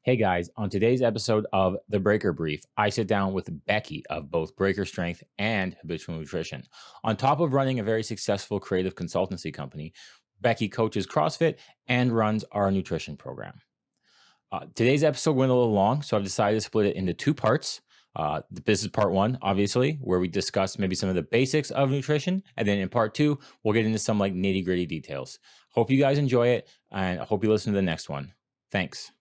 Hey guys, on today's episode of The Breaker Brief, I sit down with Bekki of both Breaker Strength and Habitual Nutrition. On top of running a very successful creative consultancy company, Bekki coaches CrossFit and runs our nutrition program. Today's episode went a little long, so I've decided to split it into two parts. This is part one, obviously, where we discuss maybe some of the basics of nutrition. And then in part two, we'll get into some like nitty gritty details. Hope you guys enjoy it, and I hope you listen to the next one. Thanks.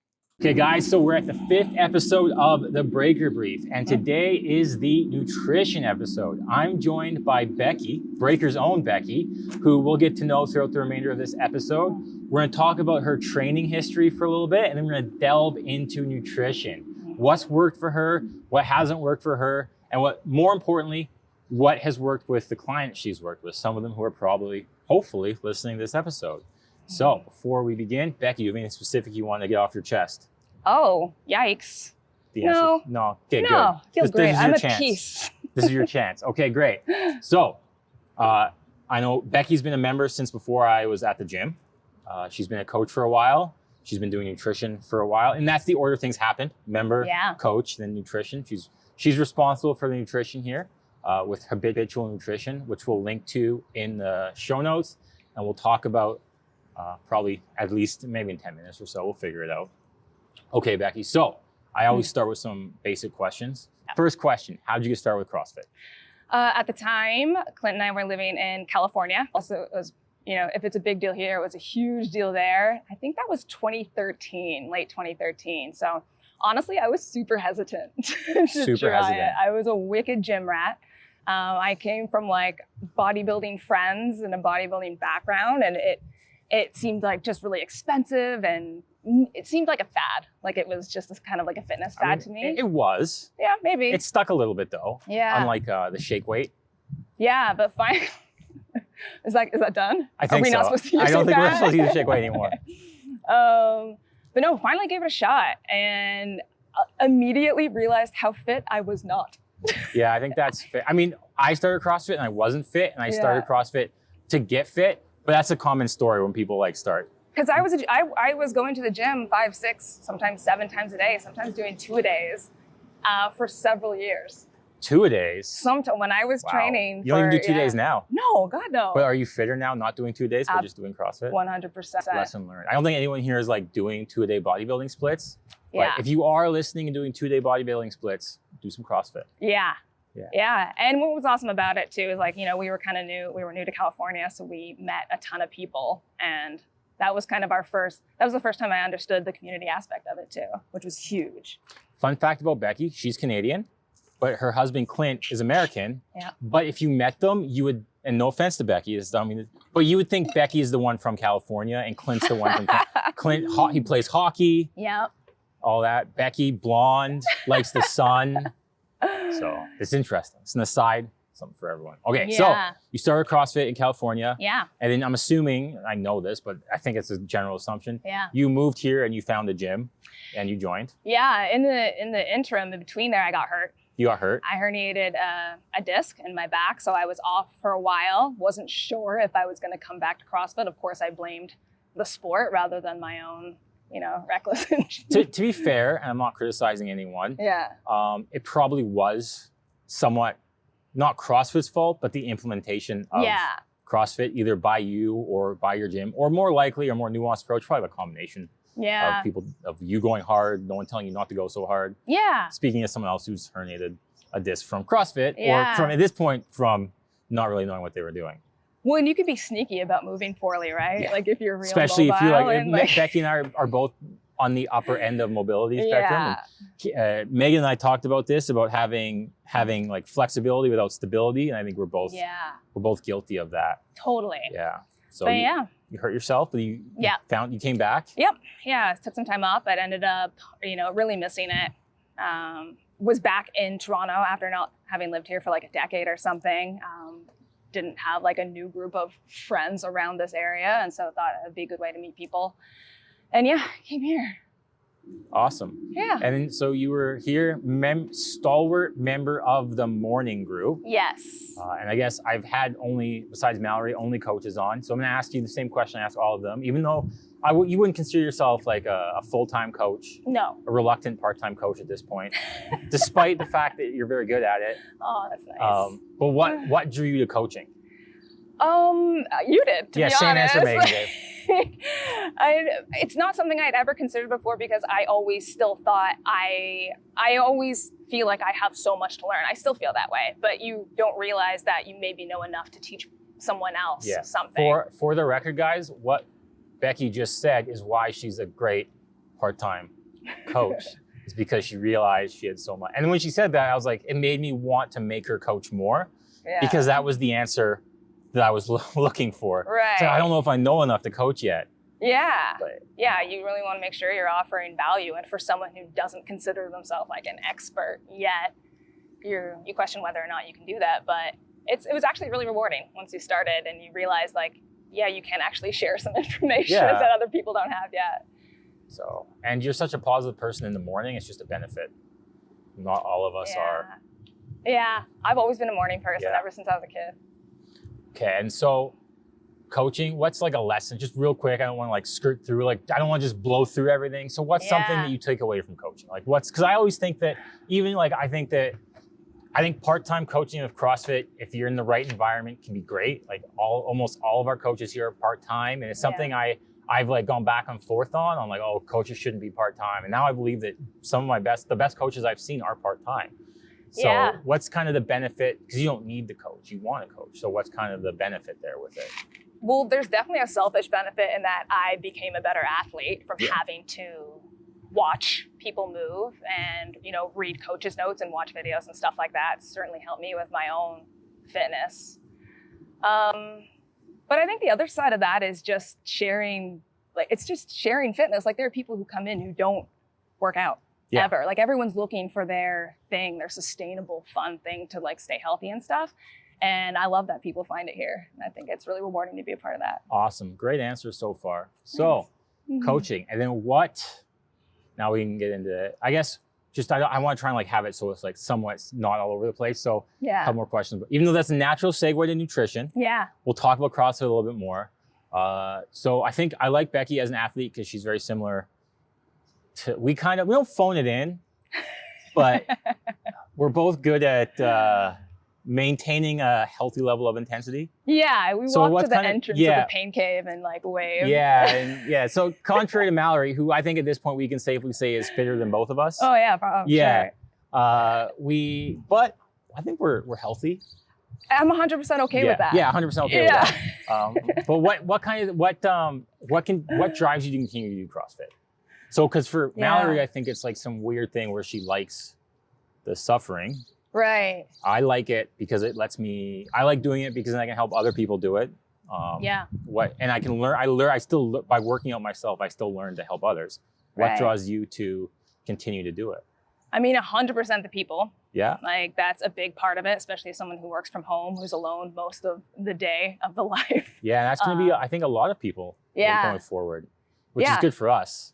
Okay, guys, so we're at the 5th episode of The Breaker Brief, and today is the nutrition episode. I'm joined by Bekki, Breaker's own Bekki, who we'll get to know throughout the remainder of this episode. We're going to talk about her training history for a little bit, and then we're going to delve into nutrition. What's worked for her, what hasn't worked for her, and what, more importantly, what has worked with the clients she's worked with, some of them who are probably, hopefully, listening to this episode. So before we begin, Bekki, you have anything specific you want to get off your chest? Oh, yikes. The answer, no. Okay, good. No, feels great. I'm at chance. peace. This is your chance. Okay, great. So I know Bekki's been a member since before I was at the gym. She's been a coach for a while. She's been doing nutrition for a while. And that's the order things happen. Member, coach, then nutrition. She's responsible for the nutrition here with Habitual Nutrition, which we'll link to in the show notes. And we'll talk about probably at least maybe in 10 minutes or so. We'll figure it out. Okay, Bekki. So I always start with some basic questions. First question, how did you get started with CrossFit? At the time, Clint and I were living in California. Also, it was, if it's a big deal here, it was a huge deal there. I think that was 2013, late 2013. So honestly, I was super hesitant to try it. I was a wicked gym rat. I came from like bodybuilding friends and a bodybuilding background, and it seemed like just really expensive, and it seemed like a fad. Like it was just this kind of like a fitness fad to me. It was. Yeah, maybe. It stuck a little bit though. Yeah. Unlike the shake weight. Yeah, but fine. Is that done? I think Are we so. not supposed to use I don't think that? we're supposed to use shake weight anymore. But no, finally gave it a shot and immediately realized how fit I was not. Yeah, I think that's fit. I mean, I started CrossFit and I wasn't fit, and I started CrossFit to get fit. But that's a common story when people like start. Because I was going to the gym 5, 6, sometimes 7 times a day, sometimes doing 2-a-days for several years. 2-a-days? When I was training. You don't even do 2 days now. No, God, no. But are you fitter now not doing 2 days, but just doing CrossFit? 100%. Lesson learned. I don't think anyone here is like doing 2-a-day bodybuilding splits. Yeah. But if you are listening and doing 2-day bodybuilding splits, do some CrossFit. Yeah. And what was awesome about it too is like, we were kind of new. We were new to California, so we met a ton of people, and that was kind of that was the first time I understood the community aspect of it too, which was huge. Fun fact about Bekki, she's Canadian, but her husband Clint is American. Yeah. But if you met them, you would, and no offense to Bekki, but you would think Bekki is the one from California and Clint's the one from Clint. He plays hockey. Yeah. All that. Bekki, blonde, likes the sun. So it's interesting. It's an aside, something for everyone. Okay, so you started CrossFit in California. Yeah. And then I'm assuming, I know this, but I think it's a general assumption. Yeah. You moved here and you found a gym and you joined. Yeah, in the interim, in between there, I got hurt. You got hurt? I herniated a disc in my back, so I was off for a while. Wasn't sure if I was going to come back to CrossFit. Of course, I blamed the sport rather than my own reckless. to be fair, and I'm not criticizing anyone. Yeah. It probably was somewhat not CrossFit's fault, but the implementation of CrossFit either by you or by your gym, or more likely or more nuanced approach, probably a combination of people, of you going hard, no one telling you not to go so hard. Yeah. Speaking as someone else who's herniated a disc from CrossFit, or from at this point from not really knowing what they were doing. Well, and you could be sneaky about moving poorly, right? Yeah. Like if you're real especially if you're like Bekki and I are both on the upper end of mobility spectrum. And, Megan and I talked about this, about having like flexibility without stability, and I think we're both guilty of that. Totally. Yeah. So you hurt yourself, but you came back. Yep. Yeah. Took some time off, but ended up really missing it. Was back in Toronto after not having lived here for like a decade or something. Didn't have like a new group of friends around this area, and so thought it would be a good way to meet people. And came here. Awesome. Yeah. And then, so you were here, stalwart member of the morning group. Yes. And I guess I've had besides Mallory, only coaches on. So I'm going to ask you the same question I ask all of them, even though you wouldn't consider yourself like a full-time coach. No. A reluctant part-time coach at this point, despite the fact that you're very good at it. Oh, that's nice. But what drew you to coaching? You did, to be same honest. answer, Megan did. It's not something I'd ever considered before because I always still thought I always feel like I have so much to learn. I still feel that way, but you don't realize that you maybe know enough to teach someone else something. For the record, guys, what Bekki just said is why she's a great part-time coach. Is because she realized she had so much. And when she said that, I was like, it made me want to make her coach more because that was the answer that I was looking for. Right. So I don't know if I know enough to coach yet. Yeah. But, yeah, you really want to make sure you're offering value. And for someone who doesn't consider themselves like an expert yet, you question whether or not you can do that. But it was actually really rewarding once you started and you realize like, yeah, you can actually share some information that other people don't have yet. So, and you're such a positive person in the morning. It's just a benefit. Not all of us are. Yeah, I've always been a morning person ever since I was a kid. Okay, and so coaching, what's like a lesson? Just real quick, I don't want to like skirt through, like I don't want to just blow through everything. So what's something that you take away from coaching? Like because I always think that even like, I think part-time coaching of CrossFit, if you're in the right environment, can be great. Like almost all of our coaches here are part-time, and it's something I've like gone back and forth on. I'm like, oh, coaches shouldn't be part-time. And now I believe that some of the best coaches I've seen are part-time. So what's kind of the benefit? Because you don't need the coach, you want a coach. So what's kind of the benefit there with it? Well, there's definitely a selfish benefit in that I became a better athlete from having to watch people move and, read coaches' notes and watch videos and stuff like that. It's certainly helped me with my own fitness. But I think the other side of that is just sharing, it's just sharing fitness. Like there are people who come in who don't work out. Ever. Like everyone's looking for their thing, their sustainable, fun thing to like stay healthy and stuff. And I love that people find it here. And I think it's really rewarding to be a part of that. Awesome. Great answer so far. So coaching, and then now we can get into it. I guess I want to try and like have it so it's like somewhat not all over the place. So a couple more questions, but even though that's a natural segue to nutrition, we'll talk about CrossFit a little bit more. So I think I like Bekki as an athlete because she's very similar. We don't phone it in, but we're both good at maintaining a healthy level of intensity. Yeah, we walk to the entrance of the pain cave and like wave. So contrary to Mallory, who I think at this point we can safely say is fitter than both of us. Oh yeah, probably. Yeah, sure. But I think we're healthy. I'm 100% okay with that. Yeah, 100% okay with that. But what drives you to continue to do CrossFit? So, because for Mallory, I think it's like some weird thing where she likes the suffering. Right. I like it because it lets me, I like doing it because then I can help other people do it. And I can learn, by working out myself, I still learn to help others. What draws you to continue to do it? I mean, 100% the people. Yeah. Like that's a big part of it, especially as someone who works from home, who's alone most of the day of the life. Yeah, that's going to be, I think, a lot of people going forward, which is good for us.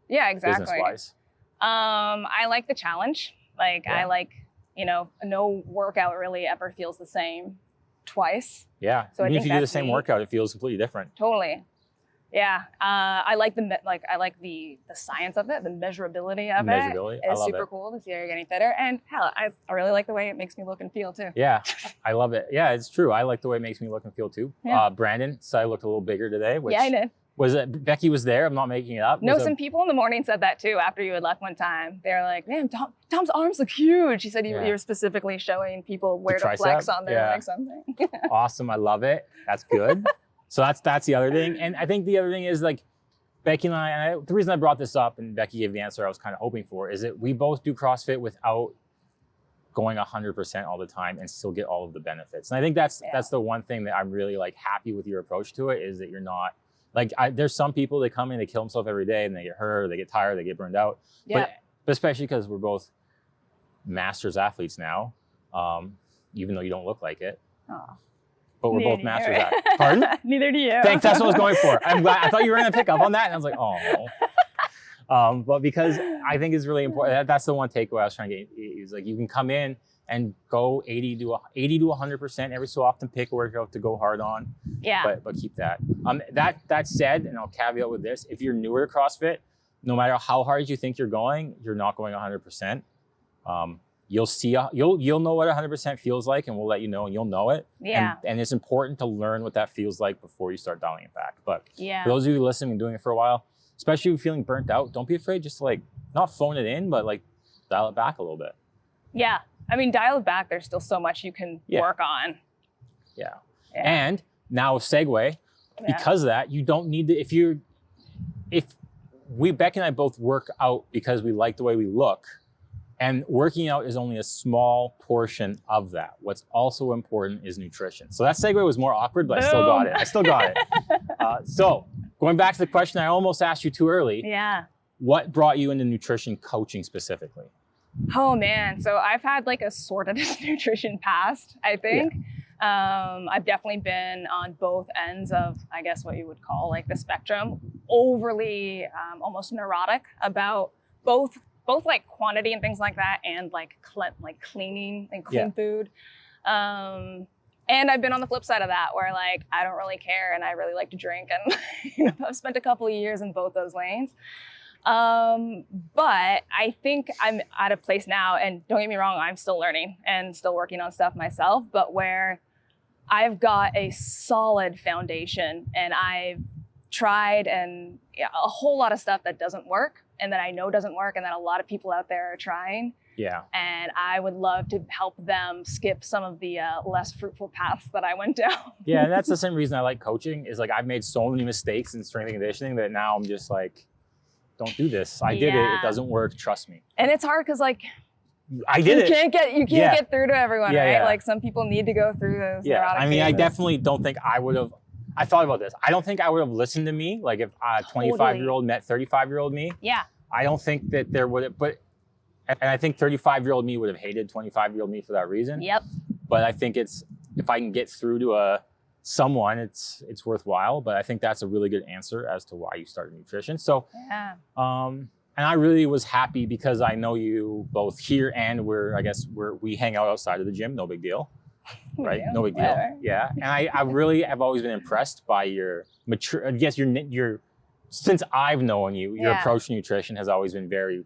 Yeah, exactly. Business-wise. I like the challenge. I like, no workout really ever feels the same twice. Yeah. So even if you do the same workout, it feels completely different. Totally. Yeah. I like the science of it, the measurability of it. It's super cool to see how you're getting fitter. And hell, I really like the way it makes me look and feel too. Yeah, I love it. Yeah, it's true. I like the way it makes me look and feel too. Yeah. Brandon said I looked a little bigger today. Which, I did. Was it Bekki was there? I'm not making it up. No, some people in the morning said that too after you had left one time. They were like, man, Tom's arms look huge. He said you were specifically showing people where to flex on their leg something. Awesome. I love it. That's good. So that's the other thing. And I think the other thing is like Bekki and I, the reason I brought this up and Bekki gave the answer I was kind of hoping for is that we both do CrossFit without going 100% all the time and still get all of the benefits. And I think that's the one thing that I'm really like happy with your approach to it is that you're not, like, there's some people that come in, they kill themselves every day and they get hurt, or they get tired, they get burned out. Yeah. But especially because we're both masters athletes now, even though you don't look like it. Oh. But we're both masters athletes. Pardon? Neither do you. Thanks, that's what I was going for. I'm glad. I thought you were going to pick up on that. And I was like, oh, But because I think it's really important. That's the one takeaway I was trying to get. Is like you can come in and go 80 to 100% every so often. Pick a workout to go hard on. Yeah. But keep that. That said, and I'll caveat with this: if you're newer to CrossFit, no matter how hard you think you're not going 100%. You'll see, you'll know what 100% feels like, and we'll let you know, and you'll know it. Yeah. And it's important to learn what that feels like before you start dialing it back. But yeah. for those of you listening and doing it for a while, especially if you're feeling burnt out, don't be afraid. Just to like not phone it in, but like dial it back a little bit. Yeah. I mean, dial it back. There's still so much you can work on. Yeah. And now a segue, because of that, you don't need to, Bekki and I both work out because we like the way we look. And working out is only a small portion of that. What's also important is nutrition. So that segue was more awkward, but Boom. I still got it. So going back to the question I almost asked you too early. Yeah. What brought you into nutrition coaching specifically? Oh man, so I've had like a sort of nutrition past, I think. Yeah. I've definitely been on both ends of, I guess, what you would call like the spectrum. Overly, almost neurotic about both like quantity and things like that, and like cleaning and clean food. And I've been on the flip side of that, where like I don't really care and I really like to drink, and I've spent a couple of years in both those lanes. But I think I'm at a place now, and don't get me wrong, I'm still learning and still working on stuff myself, but where I've got a solid foundation, and I've tried and a whole lot of stuff that doesn't work, and that I know doesn't work, and that a lot of people out there are trying. Yeah. And I would love to help them skip some of the less fruitful paths that I went down. Yeah, and that's the same reason I like coaching, is like I've made so many mistakes in strength and conditioning that now I'm just like, don't do this. I did it. It doesn't work. Trust me. And it's hard because like you can't get through to everyone, right? Yeah. Like some people need to go through those. Yeah. I mean, I definitely don't think I would have. I thought about this. I don't think I would have listened to me. Like if a 25-year-old met 35-year-old me. Yeah. I don't think that there would have, and I think 35-year-old me would have hated 25-year-old me for that reason. Yep. But I think if I can get through to someone, it's worthwhile. But I think that's a really good answer as to why you started nutrition. So, and I really was happy because I know you both here, and we hang out outside of the gym. No big deal. Right? Yeah, no big deal. whatever. Yeah. And I really have always been impressed by your mature, I guess your since I've known you, your approach to nutrition has always been very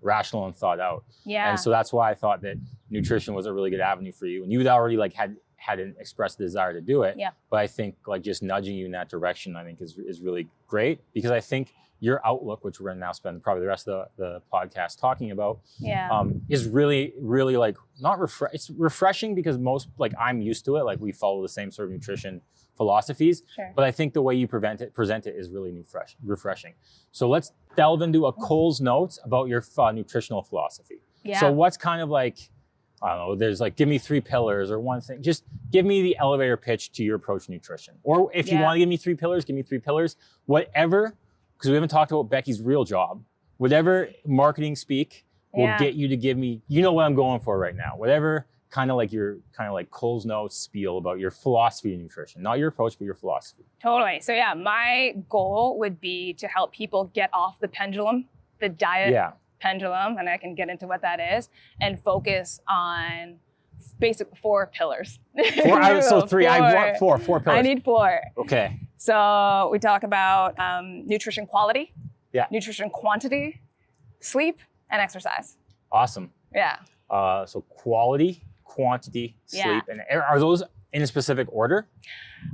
rational and thought out. Yeah. And so that's why I thought that nutrition was a really good avenue for you. And you had already like had an expressed desire to do it. Yeah. But I think like just nudging you in that direction, I think is really great, because I think your outlook, which we're going to now spend probably the rest of the podcast talking about, is really, really like it's refreshing, because most, like I'm used to it. Like we follow the same sort of nutrition philosophies, but I think the way you present it is really refreshing. So let's delve into a Cole's notes about your nutritional philosophy. Yeah. So what's kind of like, I don't know, there's like, give me 3 pillars or one thing. Just give me the elevator pitch to your approach to nutrition. Or if you want to give me 3 pillars, give me 3 pillars. Whatever, because we haven't talked about Bekki's real job. Whatever marketing speak will get you to give me, you know what I'm going for right now. Whatever kind of like Cole's notes spiel about your philosophy of nutrition. Not your approach, but your philosophy. Totally. So my goal would be to help people get off the pendulum, the diet pendulum, and I can get into what that is, and focus on basic 4 pillars. 4, so 3, I want 4 pillars. I need 4. Okay. So we talk about nutrition quality, nutrition quantity, sleep, and exercise. Awesome. Yeah. So quality, quantity, sleep, and are those in a specific order?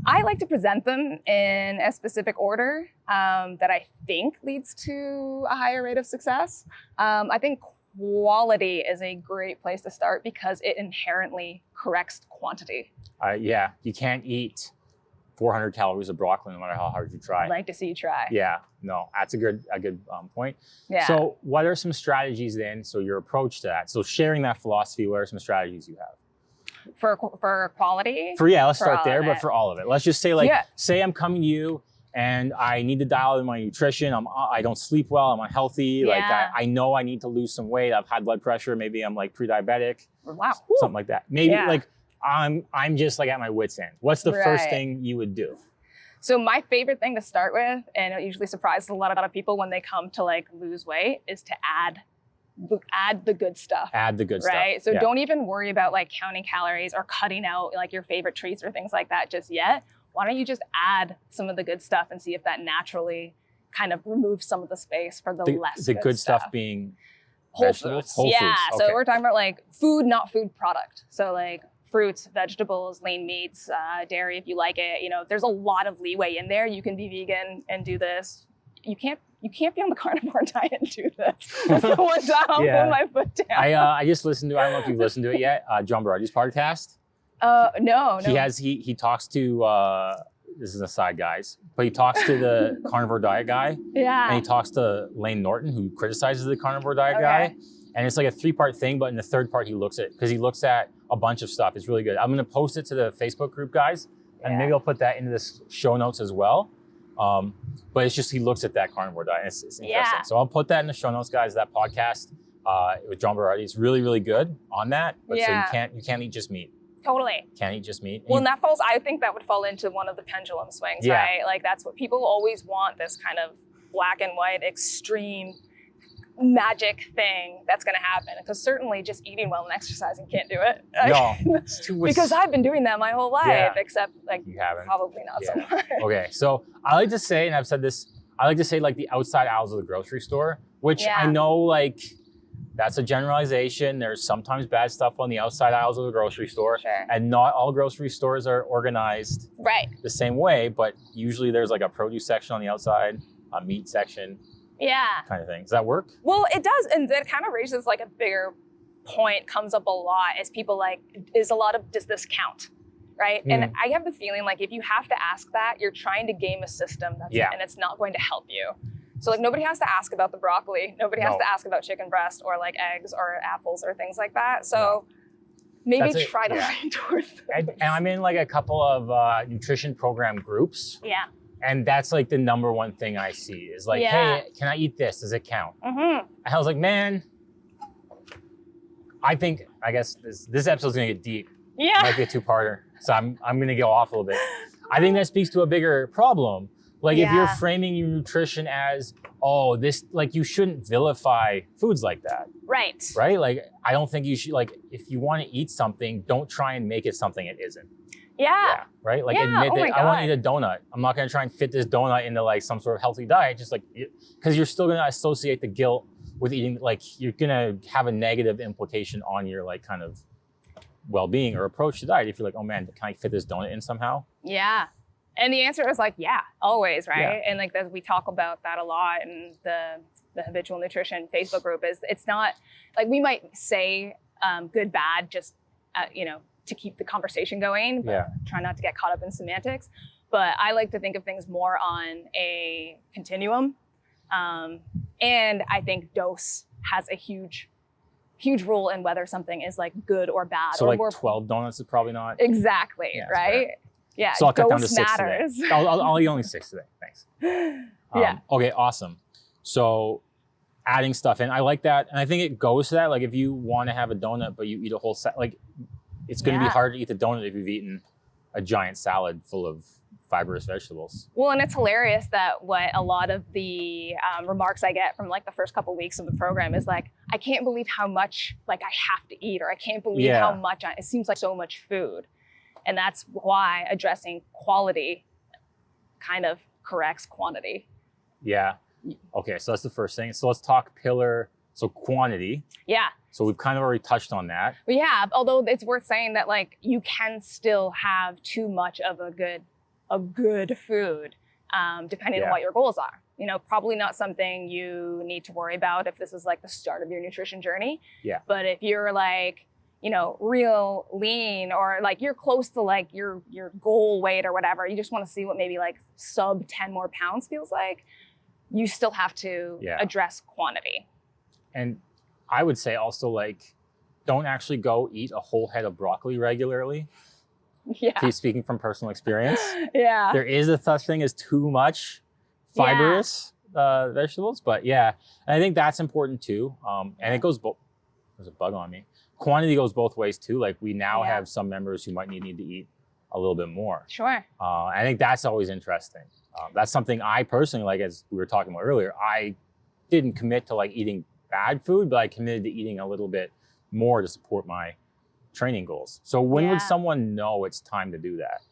I like to present them in a specific order that I think leads to a higher rate of success. I think quality is a great place to start because it inherently corrects quantity. You can't eat 400 calories of broccoli no matter how hard you try. I'd like to see you try. Yeah, no, that's a good point. Yeah. So what are some strategies then? So your approach to that. So sharing that philosophy, what are some strategies you have? For quality? Let's start there, but for all of it. Let's just say say I'm coming to you and I need to dial in my nutrition. I don't sleep well, I'm unhealthy. Like I know I need to lose some weight. I've had blood pressure. Maybe I'm like pre-diabetic. Wow. Something like that. Maybe like I'm just like at my wit's end. What's the first thing you would do? So my favorite thing to start with, and it usually surprises a lot of people when they come to like lose weight, is to add the good stuff. Add the good stuff. Right? So don't even worry about like counting calories or cutting out like your favorite treats or things like that just yet. Why don't you just add some of the good stuff and see if that naturally kind of removes some of the space for the less the good stuff stuff being whole vegetables? foods. Whole Yeah. foods. So Okay. we're talking about like food, not food product. So like fruits, vegetables, lean meats, dairy if you like it. You know, there's a lot of leeway in there. You can be vegan and do this. You can't be on the carnivore diet and do this. That's the one time I'll put my foot down. I just listened to, I don't know if you've listened to it yet, John Berardi's podcast. No. He talks to, this is an aside, guys, but he talks to the carnivore diet guy. Yeah. And he talks to Lane Norton, who criticizes the carnivore diet guy. And it's like a 3-part thing, but in the 3rd part, he looks at a bunch of stuff. It's really good. I'm going to post it to the Facebook group, guys, and maybe I'll put that into the show notes as well. But it's just, he looks at that carnivore diet. It's interesting. Yeah. So I'll put that in the show notes, guys, that podcast with John Berardi. It's really, really good on that. But so you can't eat just meat. Totally. Can't eat just meat. Well, and I think that would fall into one of the pendulum swings, right? Like that's what people always want, this kind of black and white, extreme magic thing that's going to happen. Because certainly just eating well and exercising can't do it. No, it's too because I've been doing that my whole life, except like you haven't. Probably not so much. Okay, so I like to say, and I've said this, I like to say like the outside aisles of the grocery store, which I know like that's a generalization. There's sometimes bad stuff on the outside aisles of the grocery store. Sure. And not all grocery stores are organized the same way, but usually there's like a produce section on the outside, a meat section. Kind of thing. Does that work? Well, it does. And that kind of raises like a bigger point, comes up a lot, is people like, does this count? Right? And I have the feeling like if you have to ask that, you're trying to game a system and it's not going to help you. So like nobody has to ask about the broccoli. Nobody has to ask about chicken breast or like eggs or apples or things like that. So maybe try to lean towards those. And I'm in like a couple of nutrition program groups. Yeah. And that's like the number one thing I see is like, hey, can I eat this? Does it count? And I was like, man, I guess this episode's gonna get deep. Yeah. It might be a 2-parter. So I'm gonna go off a little bit. I think that speaks to a bigger problem. Like if you're framing your nutrition as, oh, this, like you shouldn't vilify foods like that. Right. Right? Like I don't think you should, like if you want to eat something, don't try and make it something it isn't. Yeah. Right? Like admit that I want to eat a donut. I'm not going to try and fit this donut into like some sort of healthy diet, just like, because you're still going to associate the guilt with eating, like you're going to have a negative implication on your like kind of well-being or approach to diet. If you're like, oh man, can I fit this donut in somehow? Yeah. And the answer is like, always, right? And like we talk about that a lot in the Habitual Nutrition Facebook group. Is it's not like we might say good, bad, just to keep the conversation going, but try not to get caught up in semantics. But I like to think of things more on a continuum, and I think dose has a huge role in whether something is like good or bad. So or like more 12 donuts is probably not exactly right. Yeah, so I'll cut down to 6 matters. today. I'll eat only 6 today. Thanks. Okay, awesome. So adding stuff in, I like that. And I think it goes to that. Like if you want to have a donut, but you eat a whole set, like it's going to be hard to eat the donut if you've eaten a giant salad full of fibrous vegetables. Well, and it's hilarious that what a lot of the remarks I get from like the first couple of weeks of the program is like, I can't believe how much like I have to eat, or I can't believe how much, it seems like so much food. And that's why addressing quality kind of corrects quantity. Yeah. Okay, so that's the first thing. So let's talk so quantity. Yeah. So we've kind of already touched on that. We have, although it's worth saying that like you can still have too much of a good food, depending on what your goals are. You know, probably not something you need to worry about if this is like the start of your nutrition journey. Yeah. But if you're like, real lean, or like you're close to like your goal weight or whatever, you just want to see what maybe like sub 10 more pounds feels like, you still have to address quantity. And I would say also like, don't actually go eat a whole head of broccoli regularly. Yeah. Keep speaking from personal experience. Yeah. There is a such thing as too much fibrous vegetables, but and I think that's important too. And it goes there's a bug on me. Quantity goes both ways too. Like we now have some members who might need to eat a little bit more. Sure. I think that's always interesting. That's something I personally, like, as we were talking about earlier, I didn't commit to like eating bad food, but I committed to eating a little bit more to support my training goals. So when would someone know it's time to do that?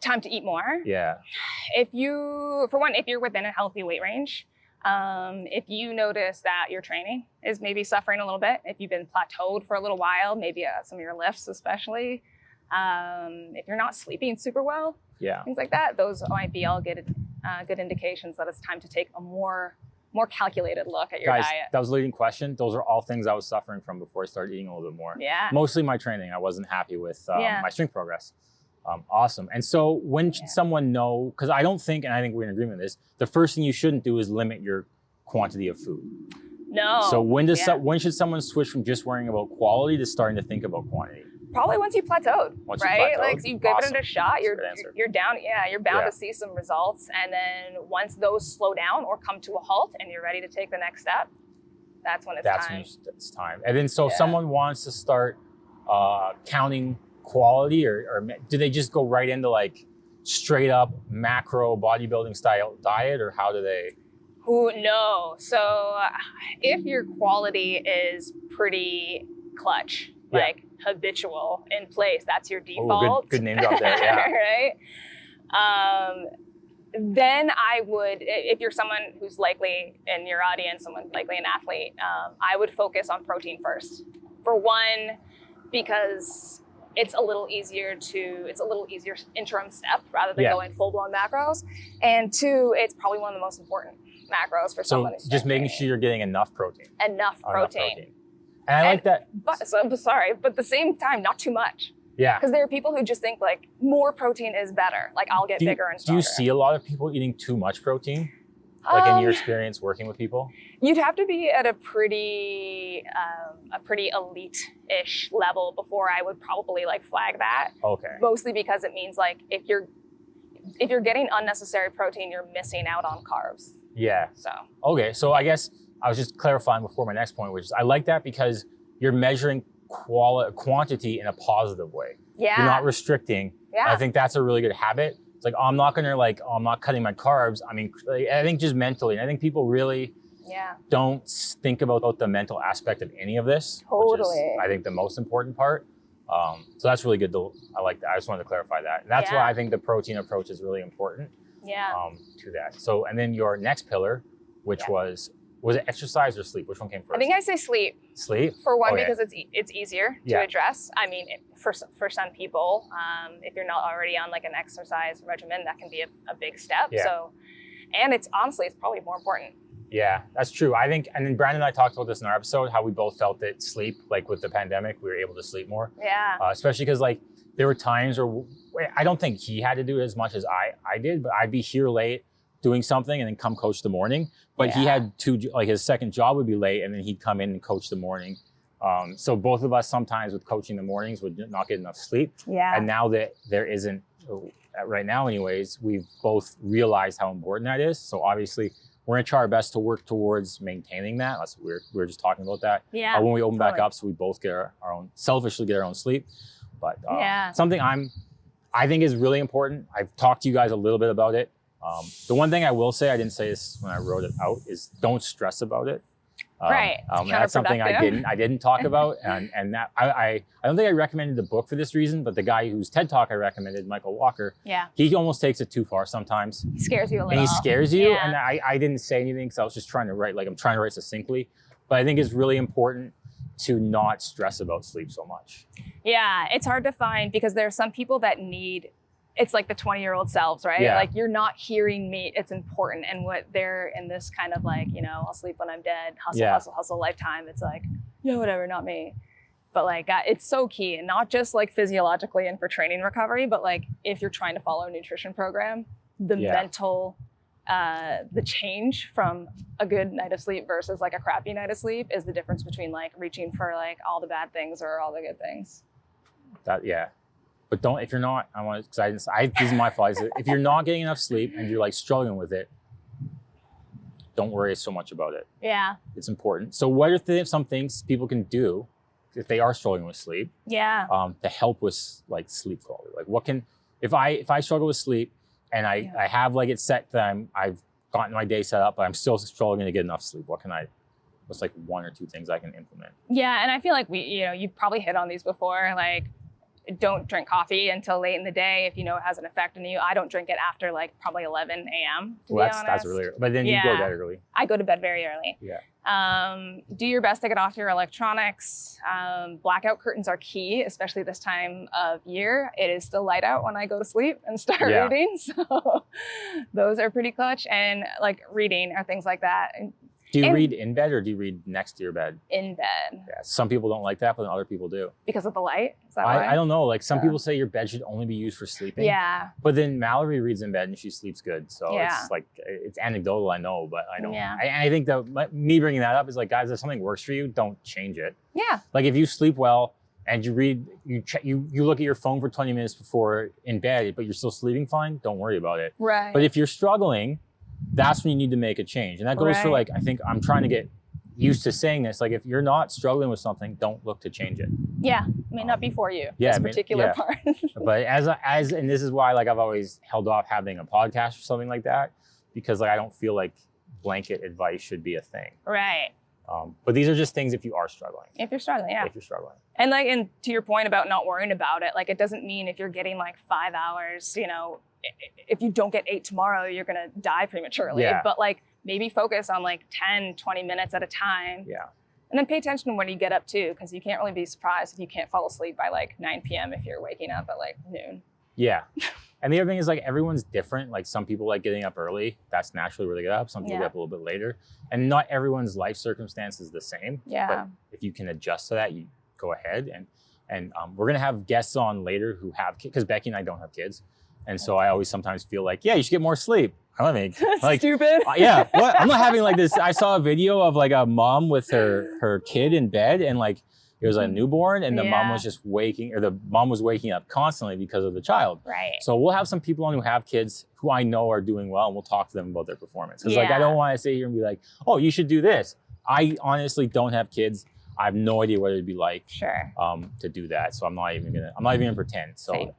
Time to eat more? Yeah. If you're within a healthy weight range, if you notice that your training is maybe suffering a little bit, if you've been plateaued for a little while, maybe some of your lifts especially, if you're not sleeping super well, things like that, those might be all good indications that it's time to take a more calculated look at your diet. That was a leading question. Those are all things I was suffering from before I started eating a little bit more. Yeah. Mostly my training. I wasn't happy with my strength progress. Awesome. And so when should someone know, because I don't think, and I think we're in agreement with this, the first thing you shouldn't do is limit your quantity of food. No. So when should someone switch from just worrying about quality to starting to think about quantity? Probably once you plateaued, right? Like, so you've given it a shot, you're down, you're bound to see some results. And then once those slow down or come to a halt and you're ready to take the next step, that's when it's time. It's time. And then so if someone wants to start counting quality, or do they just go right into like straight up macro bodybuilding style diet, or how do they? No. So if your quality is pretty clutch, like habitual in place, that's your default. Good name drop there, yeah. Right? Then I would, if you're someone who's likely in your audience, someone likely an athlete, I would focus on protein first. For one, because it's a little easier interim step rather than going full-blown macros. And two, it's probably one of the most important macros for someone who's just making sure you're getting enough protein. Enough protein. And I like that. But at the same time, not in much. Yeah. Because there are people who just think like more protein is better. Like I'll get bigger and stronger. Do you see a lot of people eating too much protein? Like in your experience working with people? You'd have to be at a pretty elite-ish level before I would probably like flag that. Okay. Mostly because it means like if you're getting unnecessary protein, you're missing out on carbs. Yeah. So. Okay, so I guess I was just clarifying before my next point, which is I like that because you're measuring quantity in a positive way. Yeah. You're not restricting. Yeah. I think that's a really good habit. It's like, I'm not cutting my carbs. I mean, I think just mentally, and I think people really don't think about the mental aspect of any of this. Which is, I think, the most important part. So that's really good. I like that. I just wanted to clarify that. And that's why I think the protein approach is really important to that. So, and then your next pillar, which was it exercise or sleep? Which one came first? I think I say sleep. Sleep? For one, because it's easier to address. I mean, for some people, if you're not already on like an exercise regimen, that can be a big step. Yeah. So, and it's probably more important. Yeah, that's true. I think, and then Brandon and I talked about this in our episode, how we both felt that sleep, like with the pandemic, we were able to sleep more. Yeah. Especially because like there were times where I don't think he had to do it as much as I did, but I'd be here late doing something and then come coach the morning. But he had his second job would be late and then he'd come in and coach the morning. So both of us sometimes with coaching the mornings would not get enough sleep. Yeah. And now that there isn't, right now anyways, we've both realized how important that is. So obviously we're gonna try our best to work towards maintaining that. That's we were just talking about that. Yeah. When we open back up, so we both get our own, selfishly get our own sleep. But something I think is really important. I've talked to you guys a little bit about it. The one thing I will say, I didn't say this when I wrote it out, is don't stress about it. Right. That's something I didn't talk about, and that I don't think I recommended the book for this reason, but the guy whose TED Talk I recommended, Michael Walker, he almost takes it too far sometimes. He scares you a little. And he scares you, and I didn't say anything because I was just trying to write, I'm trying to write succinctly, but I think it's really important to not stress about sleep so much. Yeah, it's hard to find because there are some people that need. It's like the 20-year-old selves, right? Yeah. Like you're not hearing me. It's important. And what they're in this kind of like, I'll sleep when I'm dead, hustle lifetime. It's like, whatever, not me. But like, it's so key. And not just like physiologically and for training recovery, but like if you're trying to follow a nutrition program, the mental, the change from a good night of sleep versus like a crappy night of sleep is the difference between like reaching for like all the bad things or all the good things. But if you're not, this is my fault. If you're not getting enough sleep and you're like struggling with it, don't worry so much about it. Yeah. It's important. So what are some things people can do? if they are struggling with sleep, to help with like sleep quality. Like what can, if I struggle with sleep and I have like it set that I've gotten my day set up, but I'm still struggling to get enough sleep, what's like 1 or 2 things I can implement? Yeah, and I feel like you've probably hit on these before, like don't drink coffee until late in the day if you know it has an effect on you. I don't drink it after like probably 11 a.m. That's really early. But then you go to bed early. I go to bed very early. Yeah. Do your best to get off your electronics. Blackout curtains are key, especially this time of year. It is still light out when I go to sleep and start reading. So those are pretty clutch. And like reading or things like that. Do you read in bed or do you read next to your bed? In bed. Yeah, some people don't like that, but other people do. Because of the light? Is that why? I don't know. Like some people say your bed should only be used for sleeping. Yeah. But then Mallory reads in bed and she sleeps good. So it's like, it's anecdotal, I know, but I don't. Yeah. I think that me bringing that up is like, guys, if something works for you, don't change it. Yeah. Like if you sleep well and you read, you look at your phone for 20 minutes before in bed, but you're still sleeping fine, don't worry about it. Right. But if you're struggling, that's when you need to make a change. And that goes for like, I think I'm trying to get used to saying this, like if you're not struggling with something, don't look to change it. Yeah, it may not be for you, this particular part. But and this is why like I've always held off having a podcast or something like that, because like I don't feel like blanket advice should be a thing. Right. But these are just things if you are struggling. If you're struggling, yeah. If you're struggling. And like, and to your point about not worrying about it, like it doesn't mean if you're getting like 5 hours, if you don't get 8 tomorrow, you're gonna die prematurely. Yeah. But like maybe focus on like 10, 20 minutes at a time. Yeah. And then pay attention to when you get up too, because you can't really be surprised if you can't fall asleep by like 9 p.m. if you're waking up at like noon. Yeah. And the other thing is like everyone's different. Like some people like getting up early. That's naturally where they get up. Some people get up a little bit later. And not everyone's life circumstance is the same. Yeah. But if you can adjust to that, you go ahead. And we're going to have guests on later who have kids, because Bekki and I don't have kids. And so I always sometimes feel like, you should get more sleep. I don't mean, like stupid. Yeah. What? I'm not having like this. I saw a video of like a mom with her kid in bed and like, it was a newborn and the mom was just waking up constantly because of the child. Right. So we'll have some people on who have kids who I know are doing well and we'll talk to them about their performance. Because like, I don't want to sit here and be like, oh, you should do this. I honestly don't have kids. I have no idea what it'd be like to do that. So I'm not even gonna pretend. So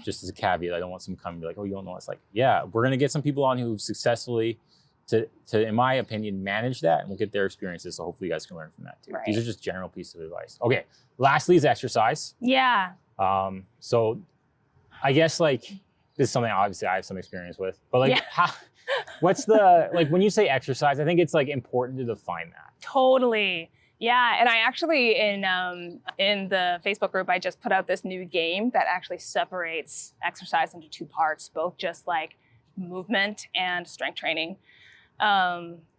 just as a caveat, I don't want someone to come and be like, oh, you don't know. It's like, yeah, we're gonna get some people on who've successfully to, in my opinion, manage that, and we'll get their experiences. So hopefully you guys can learn from that too. Right. These are just general pieces of advice. Okay. Lastly is exercise. Yeah. So I guess like this is something obviously I have some experience with, but like what's the, like when you say exercise, I think it's like important to define that. Totally. Yeah, and I actually in the Facebook group, I just put out this new game that actually separates exercise into 2 parts, both just like movement and strength training.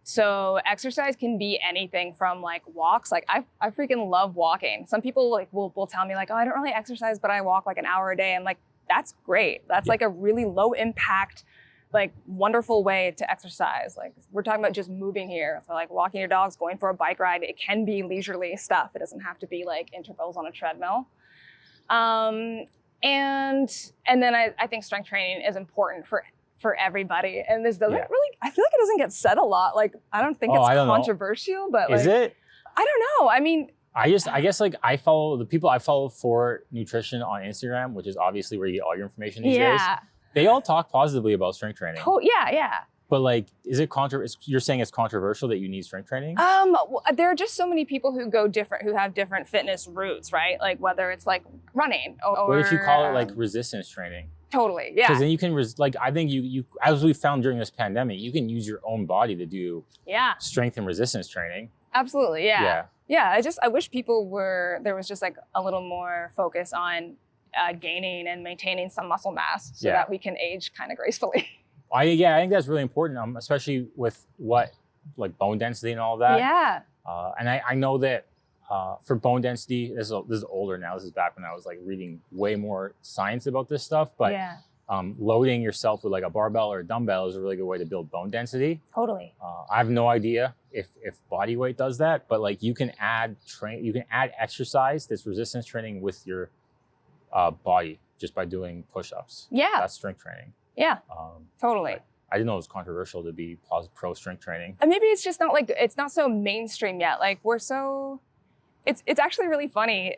So exercise can be anything from like walks. Like I freaking love walking. Some people like will tell me like, oh, I don't really exercise, but I walk like an hour a day. I'm like, that's great. That's like a really low impact, like wonderful way to exercise. Like we're talking about just moving here. So like walking your dogs, going for a bike ride, it can be leisurely stuff. It doesn't have to be like intervals on a treadmill. And then I think strength training is important for everybody. And this doesn't really, I feel like it doesn't get said a lot. Like, I don't think it's controversial, but like, is it? I don't know. I mean, I guess like I follow the people I follow for nutrition on Instagram, which is obviously where you get all your information these days. They all talk positively about strength training. Oh, yeah. But like, is it you're saying it's controversial that you need strength training? There are just so many people who have different fitness routes, right? Like whether it's like running or what if you call it like resistance training? Totally, yeah. Because then you can, I think you, as we found during this pandemic, you can use your own body to do strength and resistance training. Absolutely, yeah. Yeah, I wish there was just like a little more focus on gaining and maintaining some muscle mass so that we can age kind of gracefully. I think that's really important, especially with like bone density and all of that. Yeah. And I know that for bone density, this is older now. This is back when I was like reading way more science about this stuff. But loading yourself with like a barbell or a dumbbell is a really good way to build bone density. Totally. I have no idea if body weight does that, but like you can add exercise that's resistance training with your body just by doing push-ups. Yeah. That's strength training. Yeah. Totally. I didn't know it was controversial to be pro strength training. And maybe it's just not like, it's not so mainstream yet. Like we're so, It's actually really funny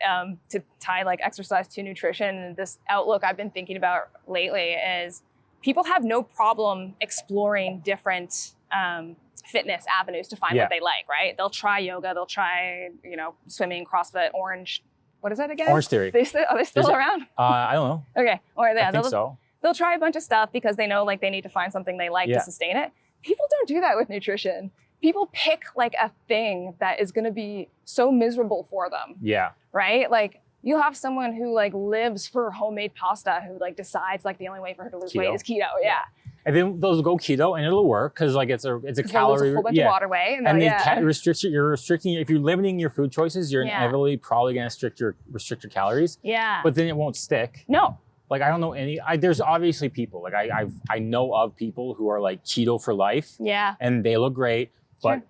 to tie like exercise to nutrition. And this outlook I've been thinking about lately is people have no problem exploring different fitness avenues to find what they like, right? They'll try yoga, they'll try, swimming, CrossFit, Orange. What is that again? Orange Theory. Are they still around? I don't know. Okay. Or I think so. They'll try a bunch of stuff because they know like they need to find something they like to sustain it. People don't do that with nutrition. People pick like a thing that is going to be so miserable for them. Yeah. Right? Like you'll have someone who like lives for homemade pasta who like decides like the only way for her to lose weight is keto. Yeah. And then they'll go keto and it'll work because like it's a calorie. A whole bunch of water weight. And you're restricting, if you're limiting your food choices, you're inevitably probably going to restrict your calories. Yeah. But then it won't stick. No. Like, I don't know there's obviously people, like I know of people who are like keto for life. Yeah. And they look great. But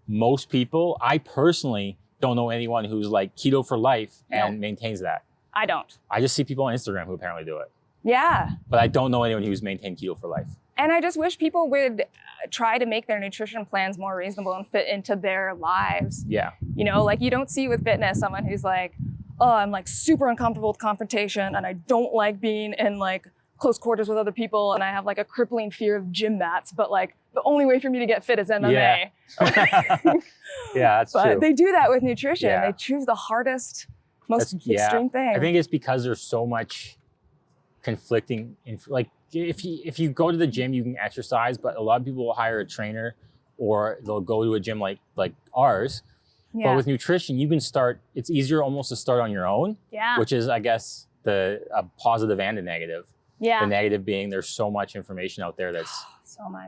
most people, I personally don't know anyone who's like keto for life and maintains that. I don't. I just see people on Instagram who apparently do it. Yeah. But I don't know anyone who's maintained keto for life. And I just wish people would try to make their nutrition plans more reasonable and fit into their lives. Yeah. Like you don't see with fitness someone who's like, oh, I'm like super uncomfortable with confrontation and I don't like being in like close quarters with other people and I have like a crippling fear of gym mats, but like the only way for me to get fit is MMA. Yeah, that's true. But they do that with nutrition. They choose the hardest, most extreme thing. I think it's because there's so much conflicting, like if you go to the gym, you can exercise, but a lot of people will hire a trainer or they'll go to a gym like ours. Yeah. But with nutrition, you can start, it's easier almost to start on your own, which is, I guess, a positive and a negative. Yeah. The negative being there's so much information out there that's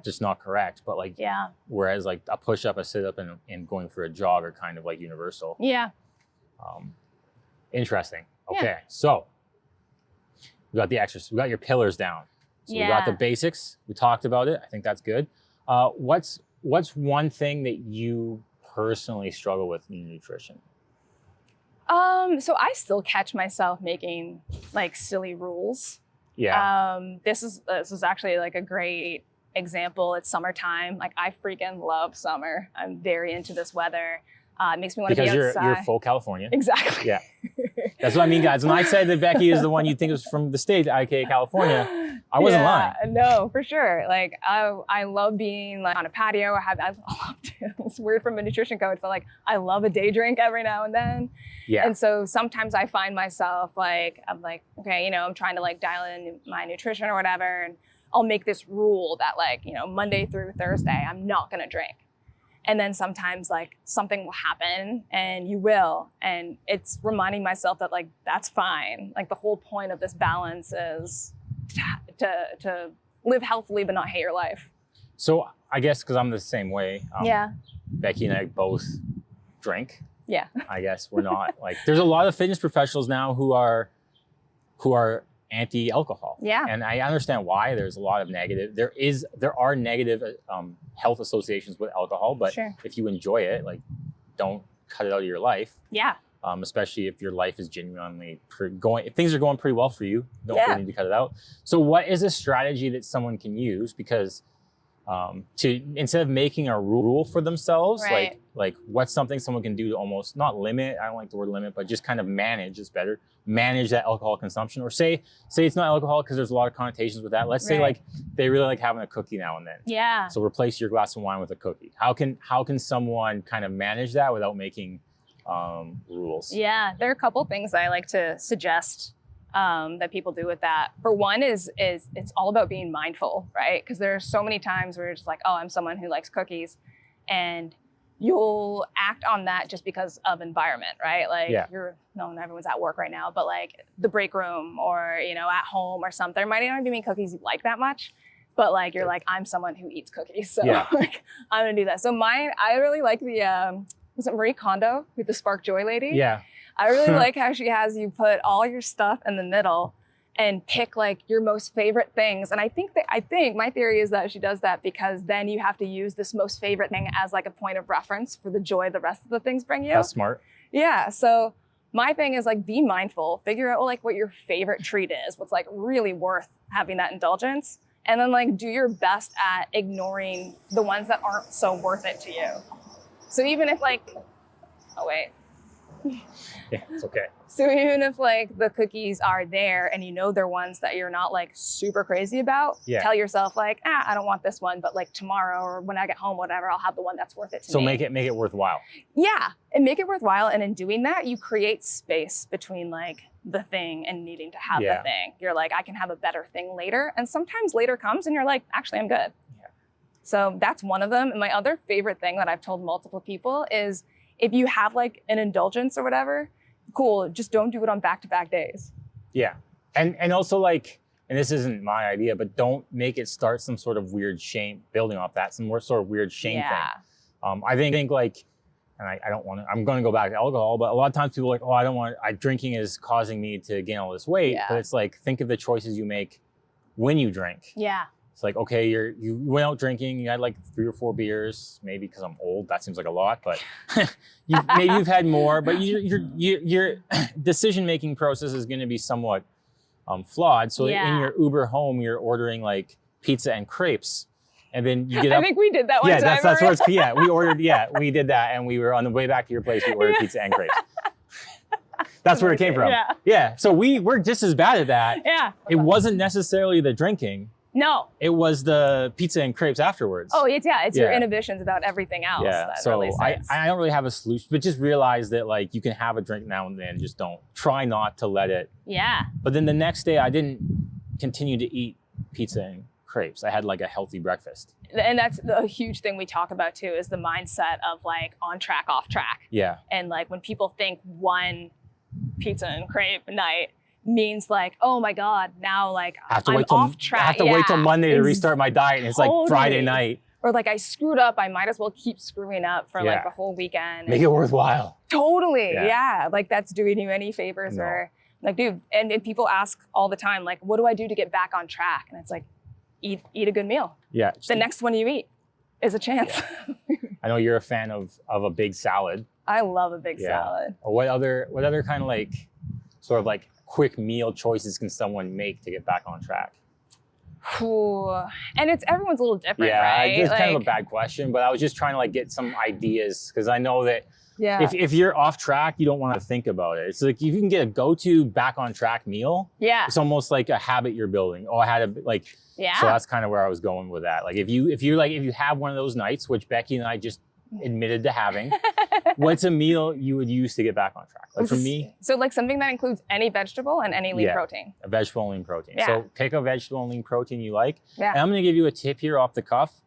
just not correct. But like, whereas like a push up, a sit up, and going for a jog are kind of like universal. Yeah. Interesting. Okay. So we got the exercise, we got your pillars down. So we got the basics. We talked about it. I think that's good. What's one thing that you personally struggle with in nutrition? So I still catch myself making like silly rules. Yeah. This is actually like a great example. It's summertime. Like I freaking love summer. I'm very into this weather. It makes me want to be outside. Because you're full California. Exactly. Yeah. That's what I mean, guys. When I said that Bekki is the one you think was from the States, aka California, I wasn't lying. No, for sure. Like I love being like on a patio. I love to, it's weird from a nutrition coach, but like I love a day drink every now and then. Yeah. And so sometimes I find myself like, I'm like, okay, I'm trying to like dial in my nutrition or whatever. And I'll make this rule that like, Monday through Thursday, I'm not going to drink. And then sometimes like something will happen and you will. And it's reminding myself that like, that's fine. Like the whole point of this balance is to live healthily, but not hate your life. So I guess, cause I'm the same way. Bekki and I both drink. Yeah. I guess we're not like, there's a lot of fitness professionals now who are anti-alcohol. Yeah. And I understand why. There's a lot of negative. There are negative health associations with alcohol, but if you enjoy it, like don't cut it out of your life. Yeah. Especially if your life is genuinely if things are going pretty well for you, don't really need to cut it out. So what is a strategy that someone can use? Because to instead of making a rule for themselves, like what's something someone can do to almost not limit, I don't like the word limit, but just kind of manage is better, manage that alcohol consumption, or say it's not alcohol because there's a lot of connotations with that. Let's say like they really like having a cookie now and then. Yeah. So replace your glass of wine with a cookie. How can someone kind of manage that without making rules? Yeah, there are a couple things I like to suggest that people do with that. For one is it's all about being mindful, right? Because there are so many times where it's like, oh, I'm someone who likes cookies, and you'll act on that just because of environment, right? Like everyone's at work right now, but like the break room or, at home or something, there might not even be cookies you like that much, but like, you're like, I'm someone who eats cookies. So like, I'm gonna do that. So I really like the, was it Marie Kondo with the Spark Joy lady? Yeah. I really like how she has you put all your stuff in the middle and pick like your most favorite things. And I think my theory is that she does that because then you have to use this most favorite thing as like a point of reference for the joy the rest of the things bring you. That's smart. Yeah. So my thing is like, be mindful, figure out like what your favorite treat is, what's like really worth having that indulgence. And then like do your best at ignoring the ones that aren't so worth it to you. So even if like, oh wait, Yeah, it's okay. So even if like the cookies are there and you know they're ones that you're not like super crazy about, tell yourself like, I don't want this one, but like tomorrow or when I get home, whatever, I'll have the one that's worth it to me. So make it worthwhile. Yeah, and make it worthwhile. And in doing that, you create space between like the thing and needing to have the thing. You're like, I can have a better thing later. And sometimes later comes and you're like, actually, I'm good. Yeah. So that's one of them. And my other favorite thing that I've told multiple people is if you have like an indulgence or whatever, cool, just don't do it on back-to-back days. Yeah. And also like, and this isn't my idea, but don't make it start some sort of weird shame, building off that, some more sort of weird shame thing. I think like, and I don't want to, I'm going to go back to alcohol, but a lot of times people are like, oh, I don't want, drinking is causing me to gain all this weight. Yeah. But it's like, think of the choices you make when you drink. Yeah. It's like, okay, you went out drinking, you had like 3 or 4 beers, maybe because I'm old, that seems like a lot, but maybe you've had more, but your decision-making process is going to be somewhat flawed. So in your Uber home, you're ordering like pizza and crepes, and then you get up. I think we did that one time. Yeah, that's where it's, we did that, and we were on the way back to your place, we ordered pizza and crepes. That's where it came from. Yeah. So we're just as bad at that. Yeah. It wasn't necessarily the drinking. No. It was the pizza and crepes afterwards. Oh, it's your inhibitions about everything else. Yeah. That So really I don't really have a solution, but just realize that like you can have a drink now and then. Just don't try not to let it. Yeah. But then the next day I didn't continue to eat pizza and crepes. I had like a healthy breakfast. And that's the huge thing we talk about too, is the mindset of like on track, off track. Yeah. And like when people think one pizza and crepe night means like, oh my God, now like I'm off track. I have to wait till Monday to restart my diet, and it's like Friday night. Or like I screwed up, I might as well keep screwing up for like the whole weekend. Make it worthwhile. Totally, yeah. Like that's doing you any favors. No. Or like, dude, and people ask all the time, like, what do I do to get back on track? And it's like, eat a good meal. Yeah. The next one you eat is a chance. Yeah. I know you're a fan of a big salad. I love a big salad. What other kind of like, sort of like quick meal choices can someone make to get back on track? Ooh. And everyone's a little different, right? Yeah, it's kind of a bad question, but I was just trying to like get some ideas, because I know that if you're off track, you don't want to think about it. It's like if you can get a go-to back on track meal, it's almost like a habit you're building. Oh, I had a like, so that's kind of where I was going with that. Like if you have one of those nights, which Bekki and I just admitted to having, what's a meal you would use to get back on track? Like for me, so like something that includes any vegetable and any lean protein. A vegetable and lean protein. So pick a vegetable and lean protein you like. Yeah. And I'm going to give you a tip here off the cuff.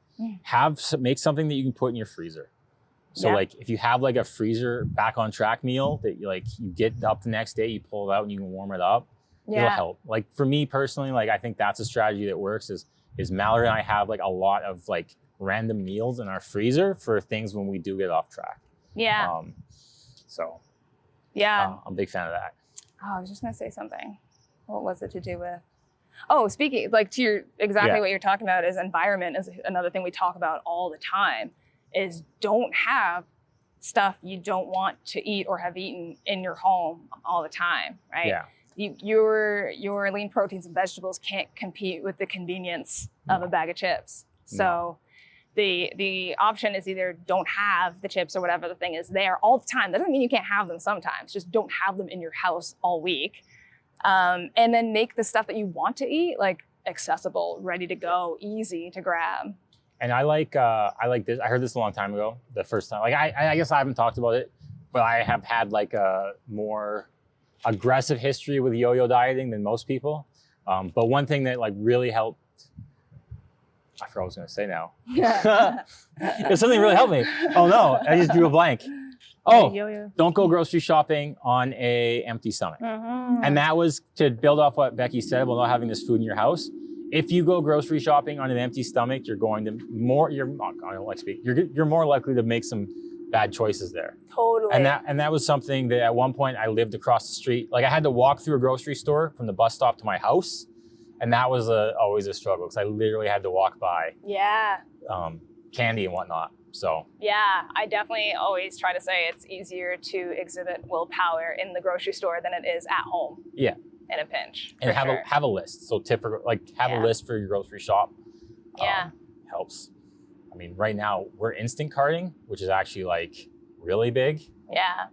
Make something that you can put in your freezer. So like if you have like a freezer back on track meal that you get up the next day, you pull it out and you can warm it up. It'll help. Like for me personally, like I think that's a strategy that works is Mallory and I have like a lot of like random meals in our freezer for things when we do get off track. Yeah. I'm a big fan of that. Oh, I was just gonna say something. What was it to do with? Oh, speaking like to your what you're talking about is environment is another thing we talk about all the time. Is don't have stuff you don't want to eat or have eaten in your home all the time, right? Yeah. Your lean proteins and vegetables can't compete with the convenience of a bag of chips. So the option is either don't have the chips or whatever the thing is there all the time. That doesn't mean you can't have them sometimes. Just don't have them in your house all week. And then make the stuff that you want to eat like accessible, ready to go, easy to grab. And I like this. I heard this a long time ago. The first time, like I guess I haven't talked about it, but I have had like a more aggressive history with yo-yo dieting than most people. But one thing that like really helped, I forgot what I was going to say now. If something really helped me. Oh no, I just drew a blank. Oh, don't go grocery shopping on an empty stomach. And that was to build off what Bekki said about not having this food in your house. If you go grocery shopping on an empty stomach, you're more likely to make some bad choices there. Totally. And that was something that at one point I lived across the street. Like I had to walk through a grocery store from the bus stop to my house. And that was always a struggle because I literally had to walk by candy and whatnot. So yeah, I definitely always try to say it's easier to exhibit willpower in the grocery store than it is at home. Yeah. In a pinch. And have a list. So have a list for your grocery shop. Helps. I mean, right now we're instant carting, which is actually like really big. Yeah.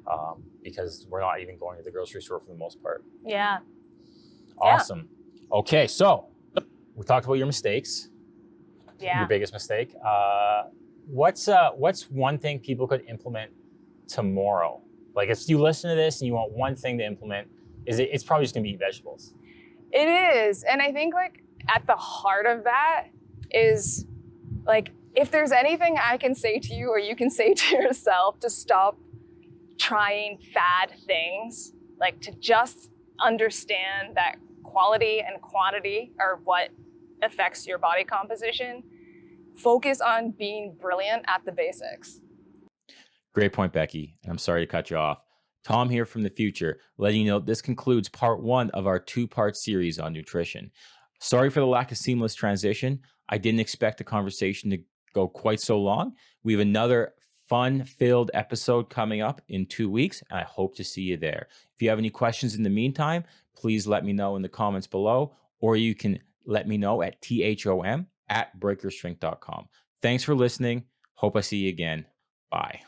because we're not even going to the grocery store for the most part. Yeah. Awesome. Okay, so we talked about your mistakes. Yeah. Your biggest mistake. What's one thing people could implement tomorrow? Like if you listen to this and you want one thing to implement, it's probably just gonna be eat vegetables. It is. And I think like at the heart of that is like, if there's anything I can say to you or you can say to yourself to stop trying fad things, like to just understand that quality and quantity are what affects your body composition. Focus on being brilliant at the basics. Great point, Bekki. And I'm sorry to cut you off. Thom here from the future, letting you know this concludes part 1 of our 2-part series on nutrition. Sorry for the lack of seamless transition. I didn't expect the conversation to go quite so long. We have another fun-filled episode coming up in 2 weeks, and I hope to see you there. If you have any questions in the meantime, please let me know in the comments below, or you can let me know at thom@breakerstrength.com. Thanks for listening. Hope I see you again. Bye.